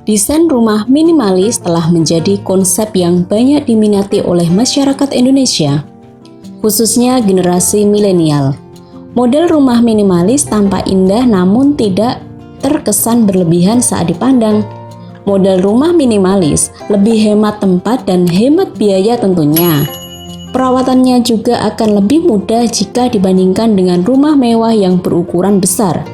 Desain rumah minimalis telah menjadi konsep yang banyak diminati oleh masyarakat Indonesia, khususnya generasi milenial. Model rumah minimalis tampak indah namun tidak terkesan berlebihan saat dipandang. Model rumah minimalis lebih hemat tempat dan hemat biaya tentunya. Perawatannya juga akan lebih mudah jika dibandingkan dengan rumah mewah yang berukuran besar.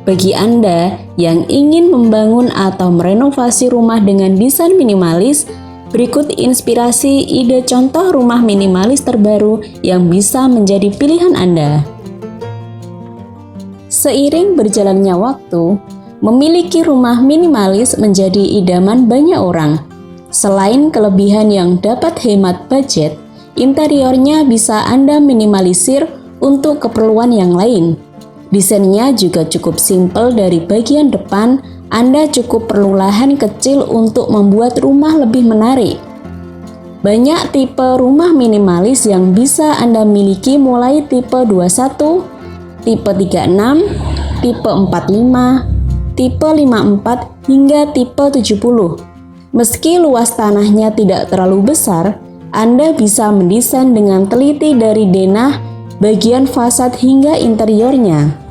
Bagi Anda yang ingin membangun atau merenovasi rumah dengan desain minimalis, berikut inspirasi ide contoh rumah minimalis terbaru yang bisa menjadi pilihan Anda. Seiring berjalannya waktu, memiliki rumah minimalis menjadi idaman banyak orang. Selain kelebihan yang dapat hemat budget, interiornya bisa Anda minimalisir untuk keperluan yang lain. Desainnya juga cukup simpel. Dari bagian depan, Anda cukup perlu lahan kecil untuk membuat rumah lebih menarik. Banyak tipe rumah minimalis yang bisa Anda miliki mulai tipe 21, tipe 36, tipe 45, tipe 54, hingga tipe 70. Meski luas tanahnya tidak terlalu besar, Anda bisa mendesain dengan teliti dari denah, bagian fasad hingga interiornya.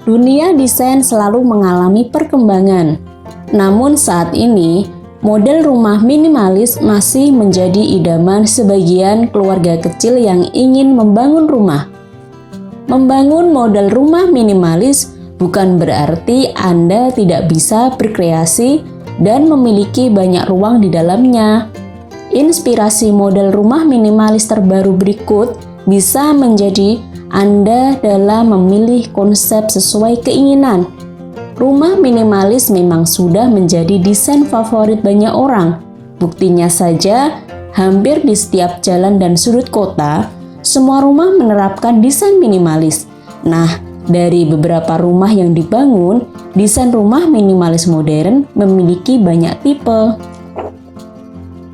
Dunia desain selalu mengalami perkembangan. Namun saat ini, model rumah minimalis masih menjadi idaman sebagian keluarga kecil yang ingin membangun rumah. Membangun model rumah minimalis bukan berarti Anda tidak bisa berkreasi dan memiliki banyak ruang di dalamnya. Inspirasi model rumah minimalis terbaru berikut bisa menjadi Anda dalam memilih konsep sesuai keinginan. Rumah minimalis memang sudah menjadi desain favorit banyak orang. Buktinya saja, hampir di setiap jalan dan sudut kota, semua rumah menerapkan desain minimalis. Nah, dari beberapa rumah yang dibangun, desain rumah minimalis modern memiliki banyak tipe.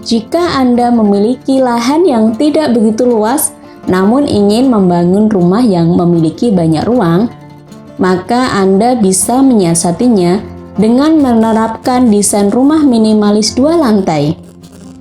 Jika Anda memiliki lahan yang tidak begitu luas, namun ingin membangun rumah yang memiliki banyak ruang, maka Anda bisa menyiasatinya dengan menerapkan desain rumah minimalis 2 lantai.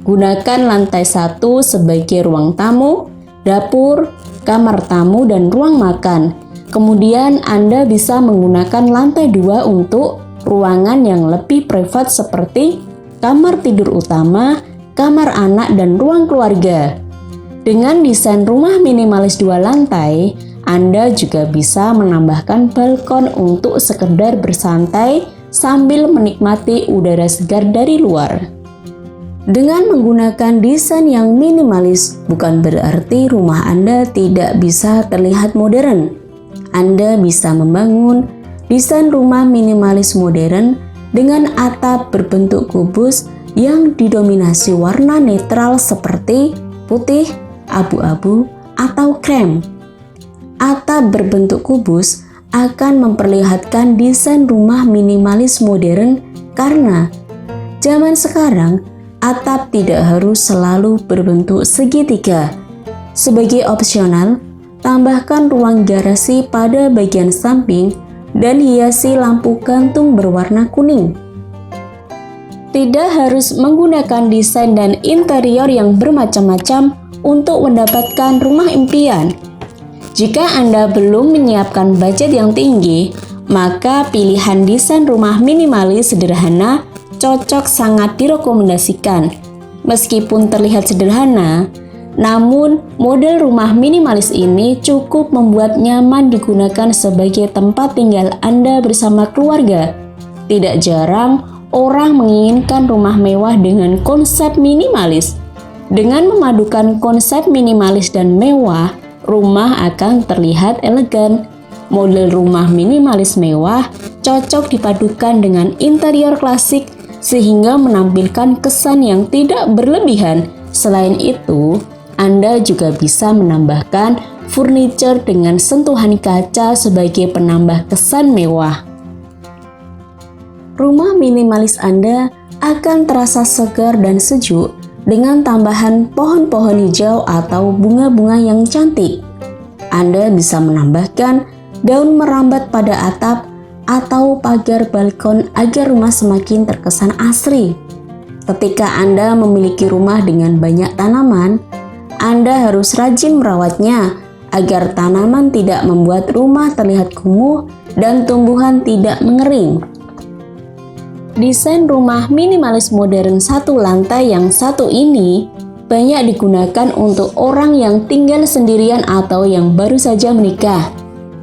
Gunakan lantai 1 sebagai ruang tamu, dapur, kamar tamu, dan ruang makan. Kemudian Anda bisa menggunakan lantai 2 untuk ruangan yang lebih privat seperti kamar tidur utama, kamar anak, dan ruang keluarga. Dengan desain rumah minimalis 2 lantai, Anda juga bisa menambahkan balkon untuk sekedar bersantai sambil menikmati udara segar dari luar. Dengan menggunakan desain yang minimalis, bukan berarti rumah Anda tidak bisa terlihat modern. Anda bisa membangun desain rumah minimalis modern dengan atap berbentuk kubus yang didominasi warna netral seperti putih, abu-abu, atau krem. Atap berbentuk kubus akan memperlihatkan desain rumah minimalis modern karena zaman sekarang atap tidak harus selalu berbentuk segitiga. Sebagai opsional, tambahkan ruang garasi pada bagian samping dan hiasi lampu gantung berwarna kuning. Tidak harus menggunakan desain dan interior yang bermacam-macam untuk mendapatkan rumah impian. Jika Anda belum menyiapkan budget yang tinggi, maka pilihan desain rumah minimalis sederhana cocok sangat direkomendasikan. Meskipun terlihat sederhana, namun model rumah minimalis ini cukup membuat nyaman digunakan sebagai tempat tinggal Anda bersama keluarga. Tidak jarang orang menginginkan rumah mewah dengan konsep minimalis. Dengan memadukan konsep minimalis dan mewah, rumah akan terlihat elegan. Model rumah minimalis mewah cocok dipadukan dengan interior klasik sehingga menampilkan kesan yang tidak berlebihan. Selain itu, Anda juga bisa menambahkan furniture dengan sentuhan kaca sebagai penambah kesan mewah. Rumah minimalis Anda akan terasa segar dan sejuk dengan tambahan pohon-pohon hijau atau bunga-bunga yang cantik. Anda bisa menambahkan daun merambat pada atap atau pagar balkon agar rumah semakin terkesan asri. Ketika Anda memiliki rumah dengan banyak tanaman, Anda harus rajin merawatnya agar tanaman tidak membuat rumah terlihat kumuh dan tumbuhan tidak mengering. Desain rumah minimalis modern satu lantai yang satu ini banyak digunakan untuk orang yang tinggal sendirian atau yang baru saja menikah.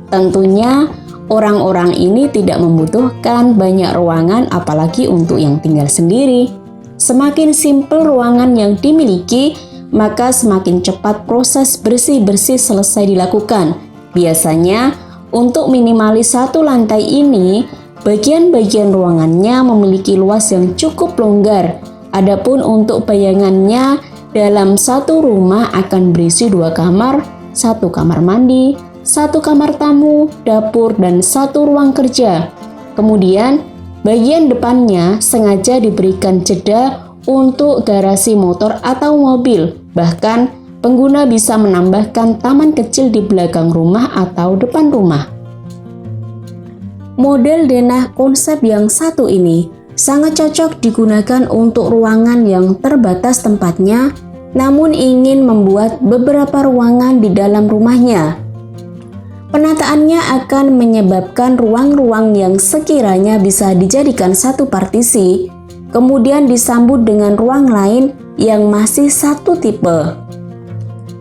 Tentunya, orang-orang ini tidak membutuhkan banyak ruangan apalagi untuk yang tinggal sendiri. Semakin simpel ruangan yang dimiliki, maka semakin cepat proses bersih-bersih selesai dilakukan. Biasanya, untuk minimalis satu lantai ini, bagian-bagian ruangannya memiliki luas yang cukup longgar. Adapun untuk bayangannya, dalam satu rumah akan berisi 2 kamar, 1 kamar mandi, 1 kamar tamu, dapur, dan 1 ruang kerja. Kemudian, bagian depannya sengaja diberikan jeda untuk garasi motor atau mobil. Bahkan, pengguna bisa menambahkan taman kecil di belakang rumah atau depan rumah. Model denah konsep yang satu ini sangat cocok digunakan untuk ruangan yang terbatas tempatnya, namun ingin membuat beberapa ruangan di dalam rumahnya. Penataannya akan menyebabkan ruang-ruang yang sekiranya bisa dijadikan satu partisi, kemudian disambut dengan ruang lain yang masih satu tipe.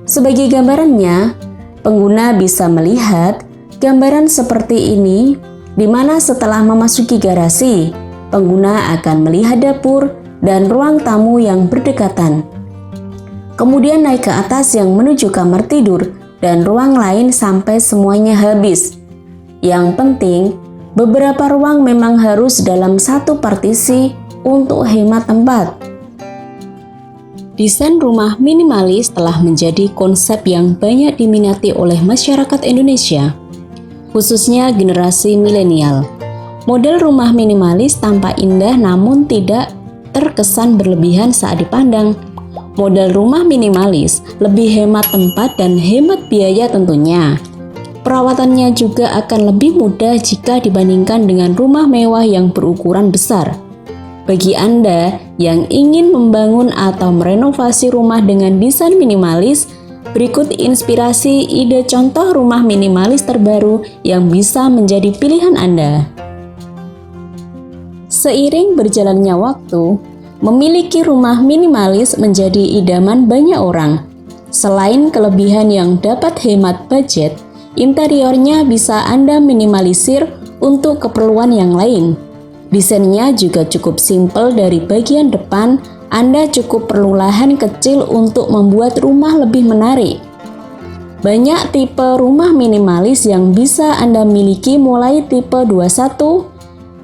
Sebagai gambarannya, pengguna bisa melihat gambaran seperti ini, di mana setelah memasuki garasi, pengguna akan melihat dapur dan ruang tamu yang berdekatan. Kemudian naik ke atas yang menuju kamar tidur dan ruang lain sampai semuanya habis. Yang penting, beberapa ruang memang harus dalam satu partisi untuk hemat tempat. Desain rumah minimalis telah menjadi konsep yang banyak diminati oleh masyarakat Indonesia, khususnya generasi milenial. Model rumah minimalis tampak indah namun tidak terkesan berlebihan saat dipandang. Model rumah minimalis lebih hemat tempat dan hemat biaya tentunya. Perawatannya juga akan lebih mudah jika dibandingkan dengan rumah mewah yang berukuran besar. Bagi Anda yang ingin membangun atau merenovasi rumah dengan desain minimalis, berikut inspirasi ide contoh rumah minimalis terbaru yang bisa menjadi pilihan Anda. Seiring berjalannya waktu, memiliki rumah minimalis menjadi idaman banyak orang. Selain kelebihan yang dapat hemat budget, interiornya bisa Anda minimalisir untuk keperluan yang lain. Desainnya juga cukup simpel. Dari bagian depan, Anda cukup perlu lahan kecil untuk membuat rumah lebih menarik. Banyak tipe rumah minimalis yang bisa Anda miliki mulai tipe 21,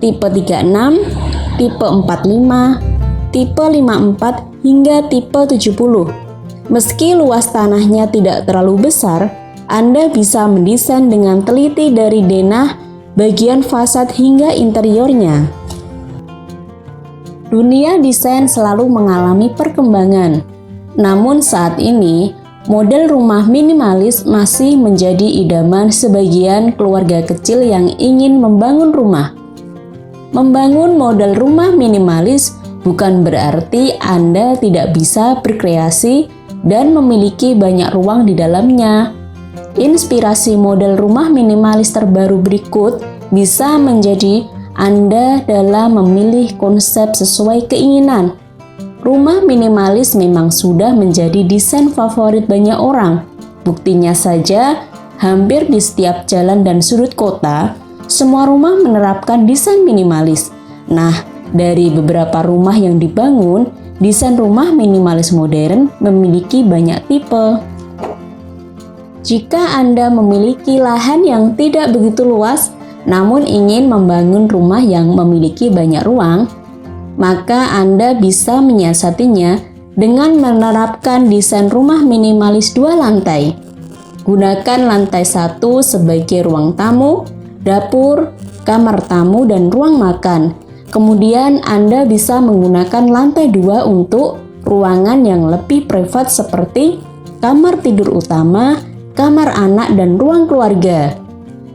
tipe 36, tipe 45, tipe 54 hingga tipe 70. Meski luas tanahnya tidak terlalu besar, Anda bisa mendesain dengan teliti dari denah, bagian fasad hingga interiornya. Dunia desain selalu mengalami perkembangan. Namun saat ini, model rumah minimalis masih menjadi idaman sebagian keluarga kecil yang ingin membangun rumah. Membangun model rumah minimalis bukan berarti Anda tidak bisa berkreasi dan memiliki banyak ruang di dalamnya. Inspirasi model rumah minimalis terbaru berikut bisa menjadi Anda dalam memilih konsep sesuai keinginan. Rumah minimalis memang sudah menjadi desain favorit banyak orang. Buktinya saja, hampir di setiap jalan dan sudut kota, semua rumah menerapkan desain minimalis. Nah, dari beberapa rumah yang dibangun, desain rumah minimalis modern memiliki banyak tipe. Jika Anda memiliki lahan yang tidak begitu luas, namun ingin membangun rumah yang memiliki banyak ruang, maka Anda bisa menyiasatinya dengan menerapkan desain rumah minimalis 2 lantai. Gunakan lantai 1 sebagai ruang tamu, dapur, kamar tamu, dan ruang makan. Kemudian Anda bisa menggunakan lantai 2 untuk ruangan yang lebih privat seperti kamar tidur utama, kamar anak, dan ruang keluarga.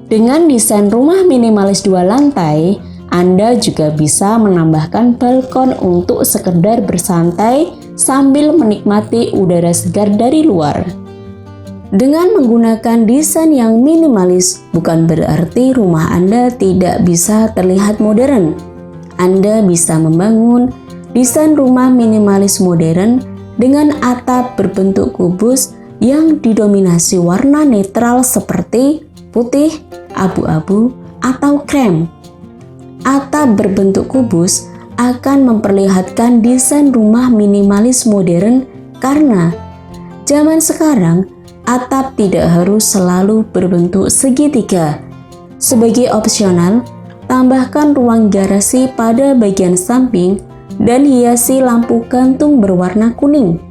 Dengan desain rumah minimalis 2 lantai, Anda juga bisa menambahkan balkon untuk sekedar bersantai sambil menikmati udara segar dari luar. Dengan menggunakan desain yang minimalis, bukan berarti rumah Anda tidak bisa terlihat modern. Anda bisa membangun desain rumah minimalis modern dengan atap berbentuk kubus yang didominasi warna netral seperti putih, abu-abu, atau krem. Atap berbentuk kubus akan memperlihatkan desain rumah minimalis modern karena zaman sekarang atap tidak harus selalu berbentuk segitiga. Sebagai opsional, tambahkan ruang garasi pada bagian samping dan hiasi lampu gantung berwarna kuning.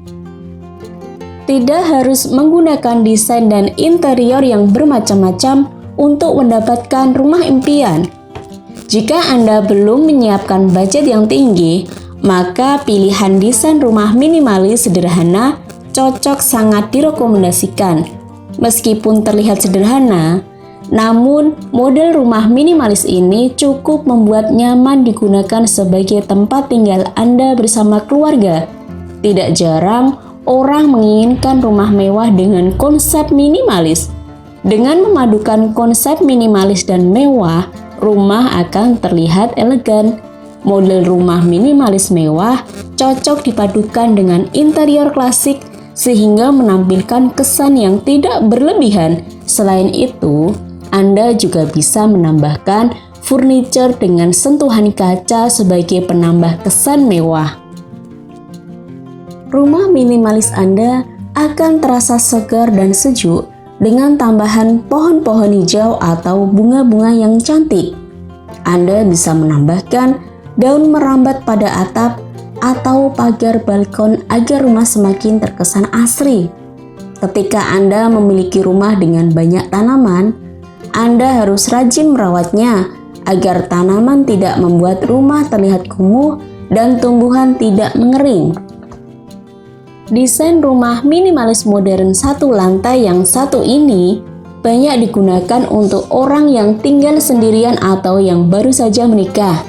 Tidak harus menggunakan desain dan interior yang bermacam-macam untuk mendapatkan rumah impian. Jika Anda belum menyiapkan budget yang tinggi, maka pilihan desain rumah minimalis sederhana cocok sangat direkomendasikan. Meskipun terlihat sederhana, namun model rumah minimalis ini cukup membuat nyaman digunakan sebagai tempat tinggal Anda bersama keluarga. Tidak jarang orang menginginkan rumah mewah dengan konsep minimalis. Dengan memadukan konsep minimalis dan mewah, rumah akan terlihat elegan. Model rumah minimalis mewah cocok dipadukan dengan interior klasik sehingga menampilkan kesan yang tidak berlebihan. Selain itu, Anda juga bisa menambahkan furniture dengan sentuhan kaca sebagai penambah kesan mewah. Rumah minimalis Anda akan terasa segar dan sejuk dengan tambahan pohon-pohon hijau atau bunga-bunga yang cantik. Anda bisa menambahkan daun merambat pada atap atau pagar balkon agar rumah semakin terkesan asri. Ketika Anda memiliki rumah dengan banyak tanaman, Anda harus rajin merawatnya agar tanaman tidak membuat rumah terlihat kumuh dan tumbuhan tidak mengering. Desain rumah minimalis modern 1 lantai yang satu ini banyak digunakan untuk orang yang tinggal sendirian atau yang baru saja menikah.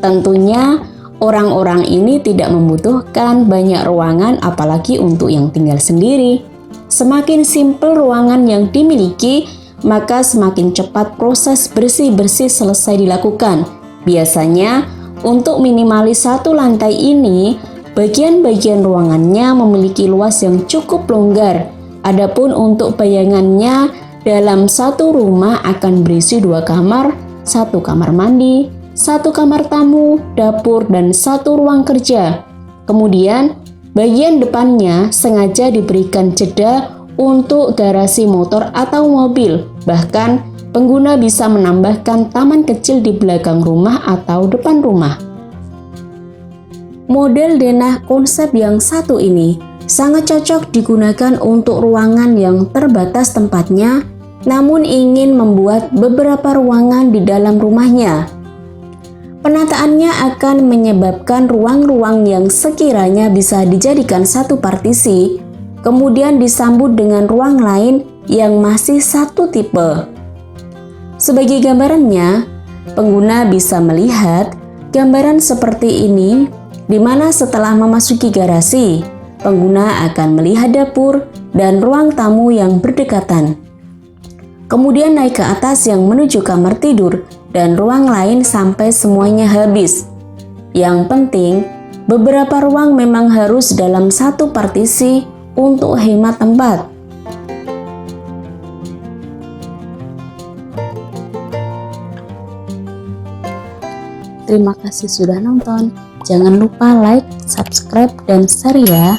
Tentunya, orang-orang ini tidak membutuhkan banyak ruangan apalagi untuk yang tinggal sendiri. Semakin simpel ruangan yang dimiliki, maka semakin cepat proses bersih-bersih selesai dilakukan. Biasanya, untuk minimalis 1 lantai ini, bagian-bagian ruangannya memiliki luas yang cukup longgar. Adapun untuk bayangannya, dalam satu rumah akan berisi 2 kamar, 1 kamar mandi, 1 kamar tamu, dapur, dan 1 ruang kerja. Kemudian, bagian depannya sengaja diberikan jeda untuk garasi motor atau mobil. Bahkan, pengguna bisa menambahkan taman kecil di belakang rumah atau depan rumah. Model denah konsep yang satu ini sangat cocok digunakan untuk ruangan yang terbatas tempatnya, namun ingin membuat beberapa ruangan di dalam rumahnya. Penataannya akan menyebabkan ruang-ruang yang sekiranya bisa dijadikan satu partisi, kemudian disambut dengan ruang lain yang masih satu tipe. Sebagai gambarannya, pengguna bisa melihat gambaran seperti ini, di mana setelah memasuki garasi, pengguna akan melihat dapur dan ruang tamu yang berdekatan. Kemudian naik ke atas yang menuju kamar tidur dan ruang lain sampai semuanya habis. Yang penting, beberapa ruang memang harus dalam satu partisi untuk hemat tempat. Terima kasih sudah nonton. Jangan lupa like, subscribe, dan share ya.